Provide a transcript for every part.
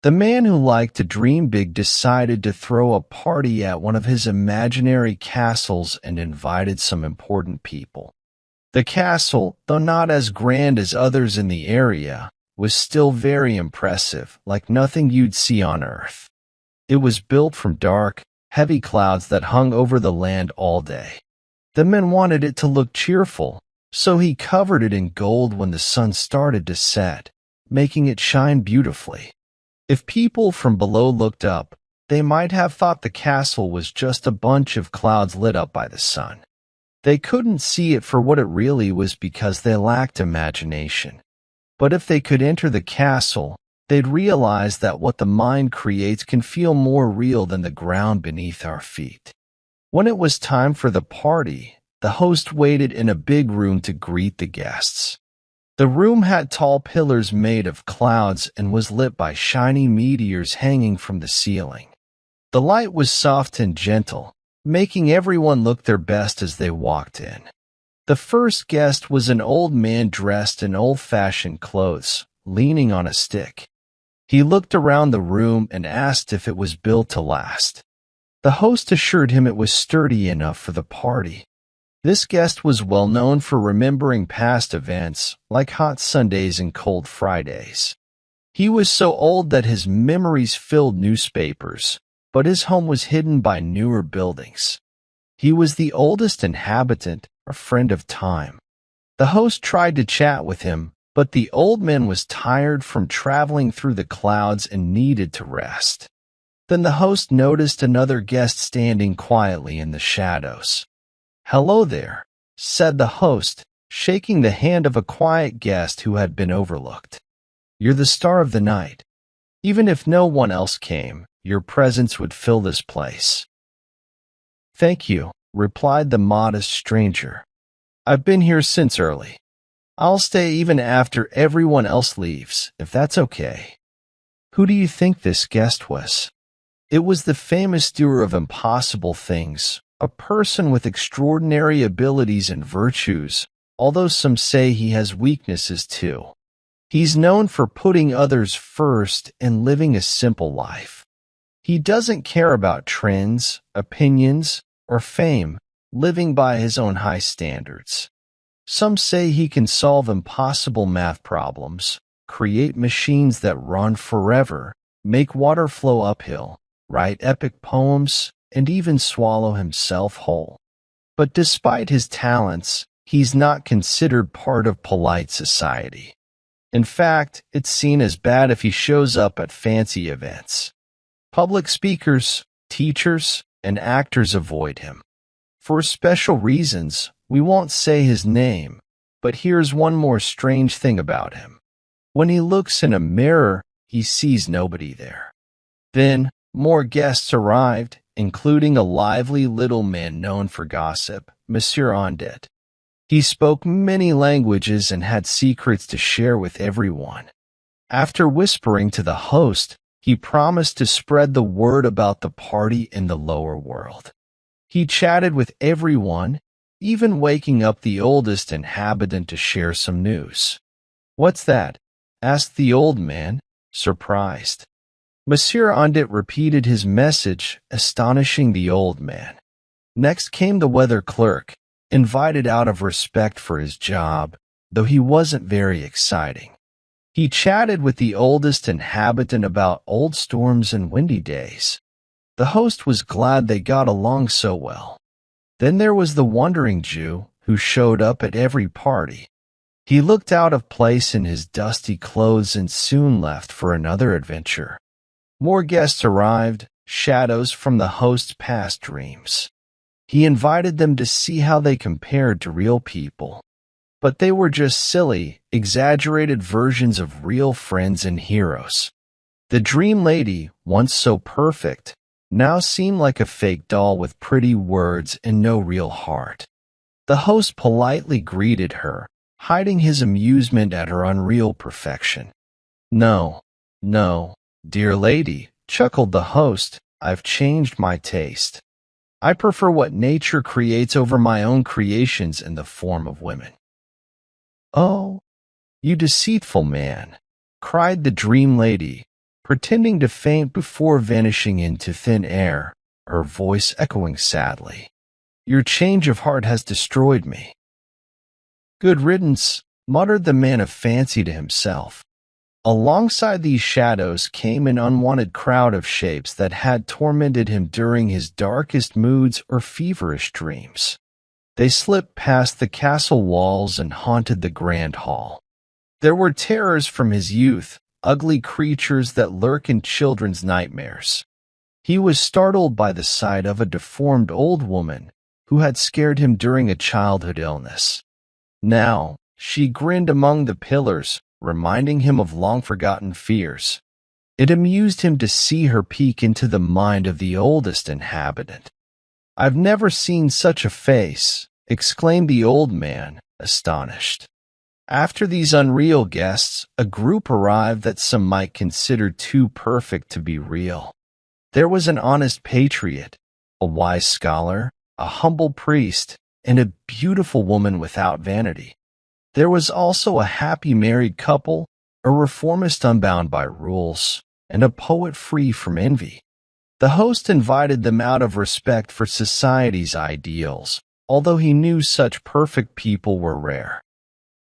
The man who liked to dream big decided to throw a party at one of his imaginary castles and invited some important people. The castle, though not as grand as others in the area, was still very impressive, like nothing you'd see on Earth. It was built from dark, heavy clouds that hung over the land all day. The men wanted it to look cheerful, so he covered it in gold when the sun started to set, making it shine beautifully. If people from below looked up, they might have thought the castle was just a bunch of clouds lit up by the sun. They couldn't see it for what it really was because they lacked imagination. But if they could enter the castle, they'd realize that what the mind creates can feel more real than the ground beneath our feet. When it was time for the party, the host waited in a big room to greet the guests. The room had tall pillars made of clouds and was lit by shiny meteors hanging from the ceiling. The light was soft and gentle, making everyone look their best as they walked in. The first guest was an old man dressed in old-fashioned clothes, leaning on a stick. He looked around the room and asked if it was built to last. The host assured him it was sturdy enough for the party. This guest was well known for remembering past events, like hot Sundays and cold Fridays. He was so old that his memories filled newspapers, but his home was hidden by newer buildings. He was the oldest inhabitant, a friend of time. The host tried to chat with him, but the old man was tired from traveling through the clouds and needed to rest. Then the host noticed another guest standing quietly in the shadows. "Hello there," said the host, shaking the hand of a quiet guest who had been overlooked. "You're the star of the night. Even if no one else came, your presence would fill this place." "Thank you," replied the modest stranger. "I've been here since early. I'll stay even after everyone else leaves, if that's okay." Who do you think this guest was? It was the famous doer of impossible things, a person with extraordinary abilities and virtues, although some say he has weaknesses too. He's known for putting others first and living a simple life. He doesn't care about trends, opinions, or fame, living by his own high standards. Some say he can solve impossible math problems, create machines that run forever, make water flow uphill, write epic poems, and even swallow himself whole. But despite his talents, he's not considered part of polite society. In fact, it's seen as bad if he shows up at fancy events. Public speakers, teachers, and actors avoid him. For special reasons, we won't say his name, but here's one more strange thing about him. When he looks in a mirror, he sees nobody there. Then, more guests arrived, including a lively little man known for gossip, Monsieur Ondet. He spoke many languages and had secrets to share with everyone. After whispering to the host, he promised to spread the word about the party in the lower world. He chatted with everyone, even waking up the oldest inhabitant to share some news. "What's that?" asked the old man, surprised. Monsieur Ondet repeated his message, astonishing the old man. Next came the weather clerk, invited out of respect for his job, though he wasn't very exciting. He chatted with the oldest inhabitant about old storms and windy days. The host was glad they got along so well. Then there was the wandering Jew, who showed up at every party. He looked out of place in his dusty clothes and soon left for another adventure. More guests arrived, shadows from the host's past dreams. He invited them to see how they compared to real people. But they were just silly, exaggerated versions of real friends and heroes. The dream lady, once so perfect, now seemed like a fake doll with pretty words and no real heart. The host politely greeted her, hiding his amusement at her unreal perfection. "No, no, dear lady," chuckled the host, "I've changed my taste. I prefer what nature creates over my own creations in the form of women." "Oh, you deceitful man," cried the dream lady, pretending to faint before vanishing into thin air, her voice echoing sadly. "Your change of heart has destroyed me." "Good riddance," muttered the man of fancy to himself. Alongside these shadows came an unwanted crowd of shapes that had tormented him during his darkest moods or feverish dreams. They slipped past the castle walls and haunted the grand hall. There were terrors from his youth, ugly creatures that lurk in children's nightmares. He was startled by the sight of a deformed old woman who had scared him during a childhood illness. Now, she grinned among the pillars, reminding him of long-forgotten fears. It amused him to see her peek into the mind of the oldest inhabitant. "I've never seen such a face," exclaimed the old man, astonished. After these unreal guests, a group arrived that some might consider too perfect to be real. There was an honest patriot, a wise scholar, a humble priest, and a beautiful woman without vanity. There was also a happy married couple, a reformist unbound by rules, and a poet free from envy. The host invited them out of respect for society's ideals, although he knew such perfect people were rare.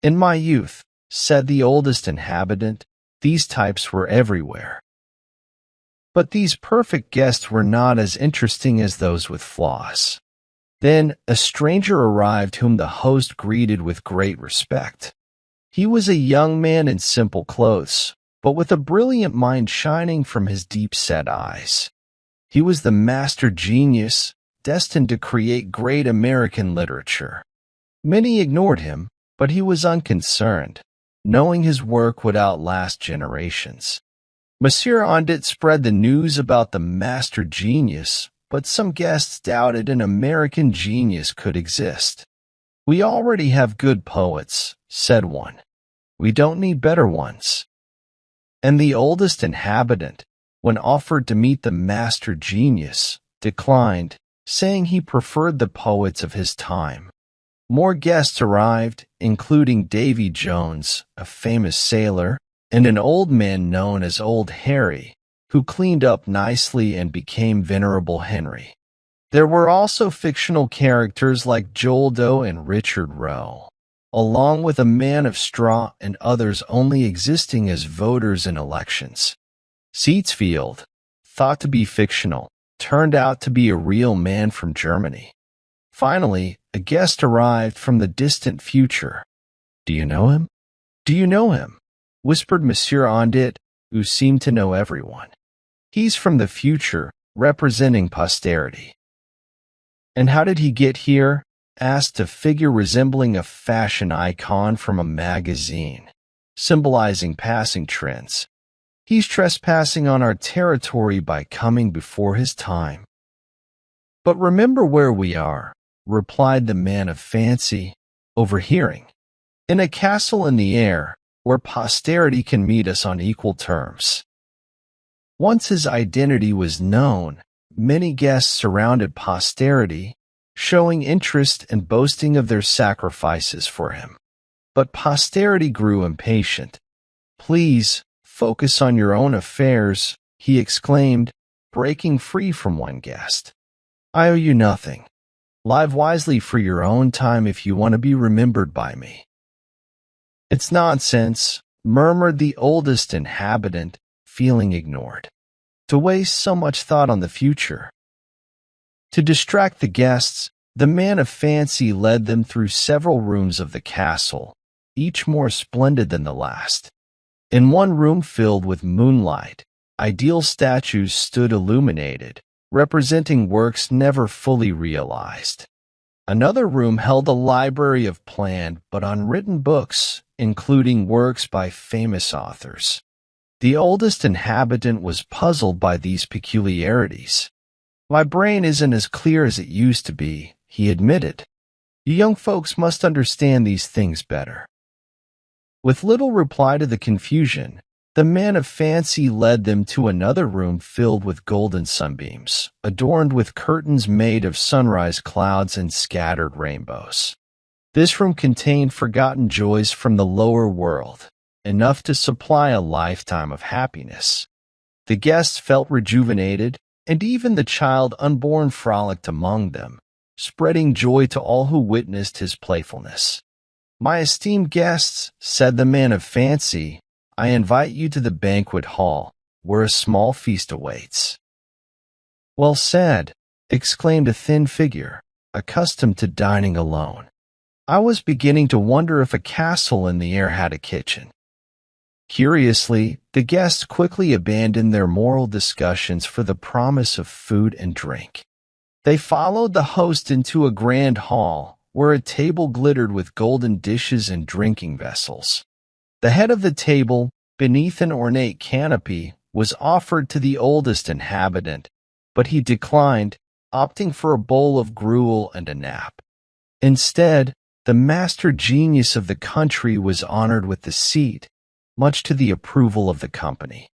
"In my youth," said the oldest inhabitant, "these types were everywhere. But these perfect guests were not as interesting as those with flaws." Then a stranger arrived whom the host greeted with great respect. He was a young man in simple clothes, but with a brilliant mind shining from his deep-set eyes. He was the master genius, destined to create great American literature. Many ignored him, but he was unconcerned, knowing his work would outlast generations. Monsieur Ondit spread the news about the master genius, but some guests doubted an American genius could exist. "We already have good poets," said one. "We don't need better ones." And the oldest inhabitant, when offered to meet the master genius, declined, saying he preferred the poets of his time. More guests arrived, including Davy Jones, a famous sailor, and an old man known as Old Harry, who cleaned up nicely and became Venerable Henry. There were also fictional characters like Joel Doe and Richard Roe, along with a man of straw and others only existing as voters in elections. Seatsfield, thought to be fictional, turned out to be a real man from Germany. Finally, a guest arrived from the distant future. "Do you know him? Do you know him?" whispered Monsieur Ondit, who seemed to know everyone. "He's from the future, representing posterity." "And how did he get here?" asked a figure resembling a fashion icon from a magazine, symbolizing passing trends. "He's trespassing on our territory by coming before his time." "But remember where we are," replied the man of fancy, overhearing. "In a castle in the air, where posterity can meet us on equal terms." Once his identity was known, many guests surrounded posterity, showing interest and boasting of their sacrifices for him. But posterity grew impatient. "Please, focus on your own affairs," he exclaimed, breaking free from one guest. "I owe you nothing. Live wisely for your own time if you want to be remembered by me." "It's nonsense," murmured the oldest inhabitant, feeling ignored. "To waste so much thought on the future." To distract the guests, the man of fancy led them through several rooms of the castle, each more splendid than the last. In one room filled with moonlight, ideal statues stood illuminated, representing works never fully realized. Another room held a library of planned but unwritten books, including works by famous authors. The oldest inhabitant was puzzled by these peculiarities. "My brain isn't as clear as it used to be," he admitted. "You young folks must understand these things better." With little reply to the confusion, the man of fancy led them to another room filled with golden sunbeams, adorned with curtains made of sunrise clouds and scattered rainbows. This room contained forgotten joys from the lower world, enough to supply a lifetime of happiness. The guests felt rejuvenated, and even the child unborn frolicked among them, spreading joy to all who witnessed his playfulness. "My esteemed guests," said the man of fancy, "I invite you to the banquet hall, where a small feast awaits." "Well said," exclaimed a thin figure, accustomed to dining alone. "I was beginning to wonder if a castle in the air had a kitchen." Curiously, the guests quickly abandoned their moral discussions for the promise of food and drink. They followed the host into a grand hall, where a table glittered with golden dishes and drinking vessels. The head of the table, beneath an ornate canopy, was offered to the oldest inhabitant, but he declined, opting for a bowl of gruel and a nap. Instead, the master genius of the country was honored with the seat, much to the approval of the company.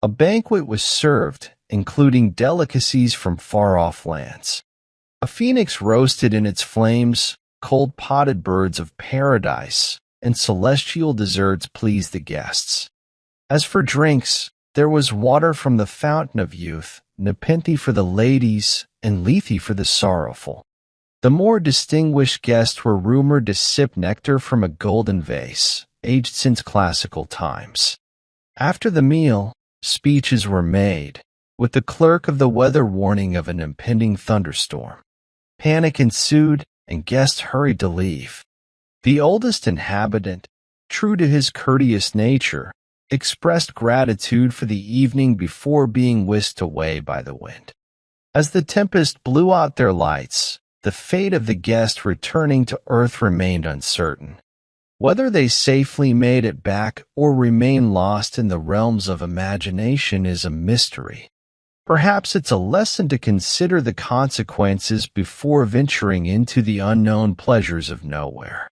A banquet was served, including delicacies from far-off lands. A phoenix roasted in its flames, cold potted birds of paradise, and celestial desserts pleased the guests. As for drinks, there was water from the fountain of youth, Nepenthe for the ladies, and Lethe for the sorrowful. The more distinguished guests were rumored to sip nectar from a golden vase, aged since classical times. After the meal, speeches were made, with the clerk of the weather warning of an impending thunderstorm. Panic ensued, and guests hurried to leave. The oldest inhabitant, true to his courteous nature, expressed gratitude for the evening before being whisked away by the wind. As the tempest blew out their lights, the fate of the guests returning to earth remained uncertain. Whether they safely made it back or remained lost in the realms of imagination is a mystery. Perhaps it's a lesson to consider the consequences before venturing into the unknown pleasures of nowhere.